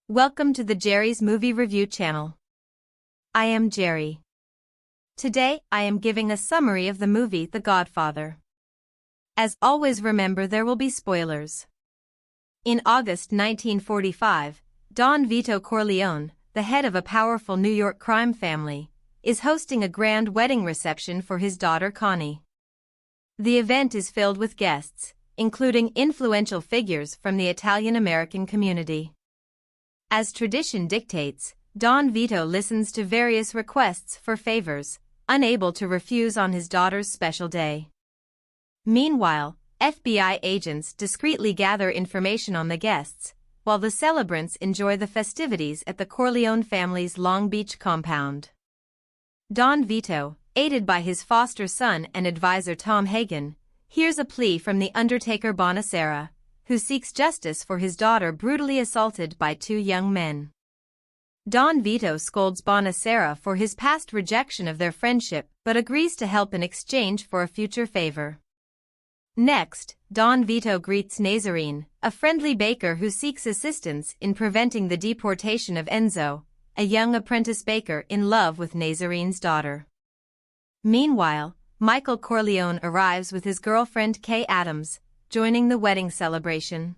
Welcome to the Jerry's Movie Review channel. I am Jerry. Today, I am giving a summary of the movie The Godfather. As always, remember there will be spoilers. In August 1945, Don Vito Corleone, the head of a powerful New York crime family, is hosting a grand wedding reception for his daughter Connie. The event is filled with guests, including influential figures from the Italian-American community. As tradition dictates, Don Vito listens to various requests for favors, unable to refuse on his daughter's special day. Meanwhile, FBI agents discreetly gather information on the guests, while the celebrants enjoy the festivities at the Corleone family's Long Beach compound. Don Vito, aided by his foster son and advisor Tom Hagen, hears a plea from the undertaker Bonacera, who seeks justice for his daughter brutally assaulted by two young men. Don Vito scolds Bonacera for his past rejection of their friendship but agrees to help in exchange for a future favor. Next, Don Vito greets Nazarene, a friendly baker who seeks assistance in preventing the deportation of Enzo, a young apprentice baker in love with Nazarene's daughter. Meanwhile, Michael Corleone arrives with his girlfriend Kay Adams, joining the wedding celebration.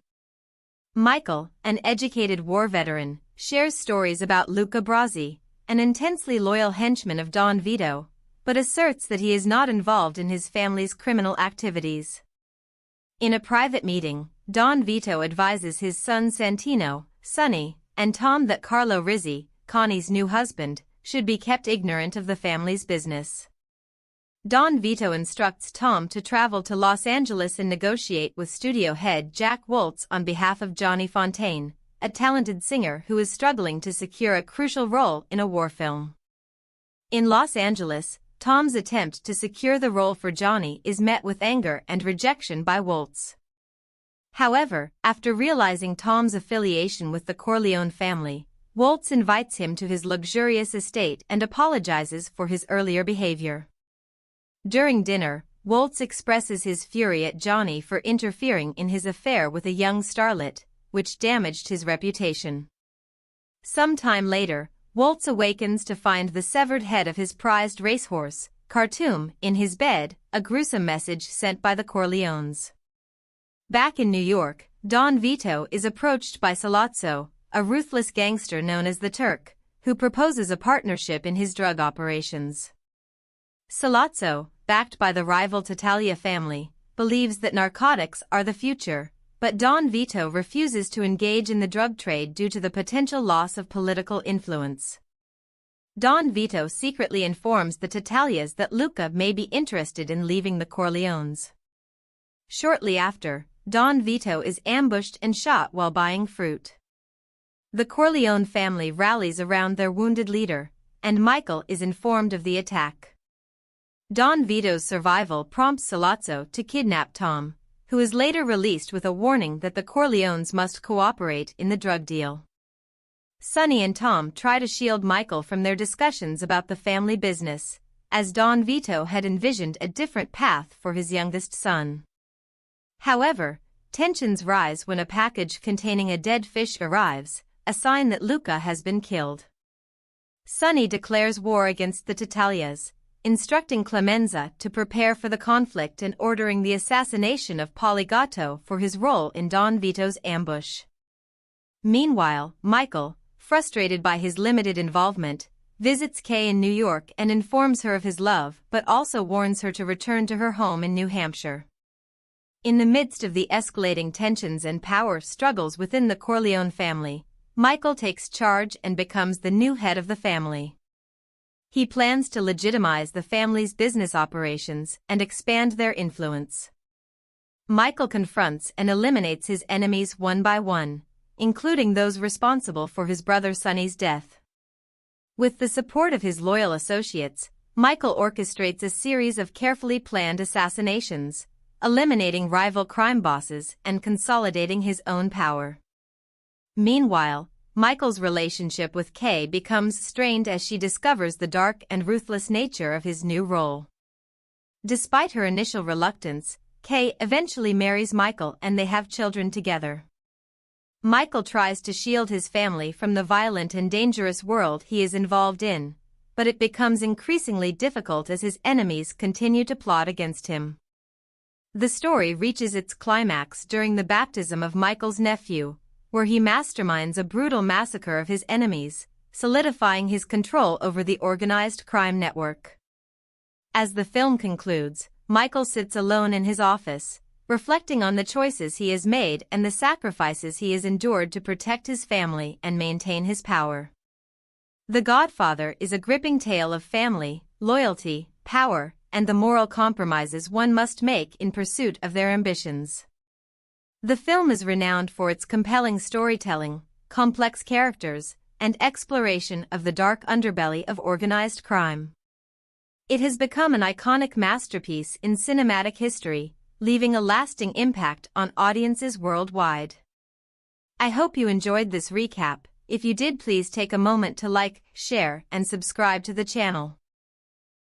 Michael, an educated war veteran, shares stories about Luca Brasi, an intensely loyal henchman of Don Vito, but asserts that he is not involved in his family's criminal activities. In a private meeting, Don Vito advises his son Santino, Sonny, and Tom that Carlo Rizzi, Connie's new husband, should be kept ignorant of the family's business. Don Vito instructs Tom to travel to Los Angeles and negotiate with studio head Jack Woltz on behalf of Johnny Fontaine, a talented singer who is struggling to secure a crucial role in a war film. In Los Angeles, Tom's attempt to secure the role for Johnny is met with anger and rejection by Woltz. However, after realizing Tom's affiliation with the Corleone family, Woltz invites him to his luxurious estate and apologizes for his earlier behavior. During dinner, Woltz expresses his fury at Johnny for interfering in his affair with a young starlet, which damaged his reputation. Some time later, Woltz awakens to find the severed head of his prized racehorse, Khartoum, in his bed, a gruesome message sent by the Corleones. Back in New York, Don Vito is approached by Sollozzo, a ruthless gangster known as the Turk, who proposes a partnership in his drug operations. Sollozzo, backed by the rival Tattaglia family, believes that narcotics are the future, but Don Vito refuses to engage in the drug trade due to the potential loss of political influence. Don Vito secretly informs the Tattaglias that Luca may be interested in leaving the Corleones. Shortly after, Don Vito is ambushed and shot while buying fruit. The Corleone family rallies around their wounded leader, and Michael is informed of the attack. Don Vito's survival prompts Sollozzo to kidnap Tom, who is later released with a warning that the Corleones must cooperate in the drug deal. Sonny and Tom try to shield Michael from their discussions about the family business, as Don Vito had envisioned a different path for his youngest son. However, tensions rise when a package containing a dead fish arrives, a sign that Luca has been killed. Sonny declares war against the Tattaglias, instructing Clemenza to prepare for the conflict and ordering the assassination of Poligatto for his role in Don Vito's ambush. Meanwhile, Michael, frustrated by his limited involvement, visits Kay in New York and informs her of his love but also warns her to return to her home in New Hampshire. In the midst of the escalating tensions and power struggles within the Corleone family, Michael takes charge and becomes the new head of the family. He plans to legitimize the family's business operations and expand their influence. Michael confronts and eliminates his enemies one by one, including those responsible for his brother Sonny's death. With the support of his loyal associates, Michael orchestrates a series of carefully planned assassinations, eliminating rival crime bosses and consolidating his own power. Meanwhile, Michael's relationship with Kay becomes strained as she discovers the dark and ruthless nature of his new role. Despite her initial reluctance, Kay eventually marries Michael and they have children together. Michael tries to shield his family from the violent and dangerous world he is involved in, but it becomes increasingly difficult as his enemies continue to plot against him. The story reaches its climax during the baptism of Michael's nephew, where he masterminds a brutal massacre of his enemies, solidifying his control over the organized crime network. As the film concludes, Michael sits alone in his office, reflecting on the choices he has made and the sacrifices he has endured to protect his family and maintain his power. The Godfather is a gripping tale of family, loyalty, power, and the moral compromises one must make in pursuit of their ambitions. The film is renowned for its compelling storytelling, complex characters, and exploration of the dark underbelly of organized crime. It has become an iconic masterpiece in cinematic history, leaving a lasting impact on audiences worldwide. I hope you enjoyed this recap. If you did, please take a moment to like, share, and subscribe to the channel.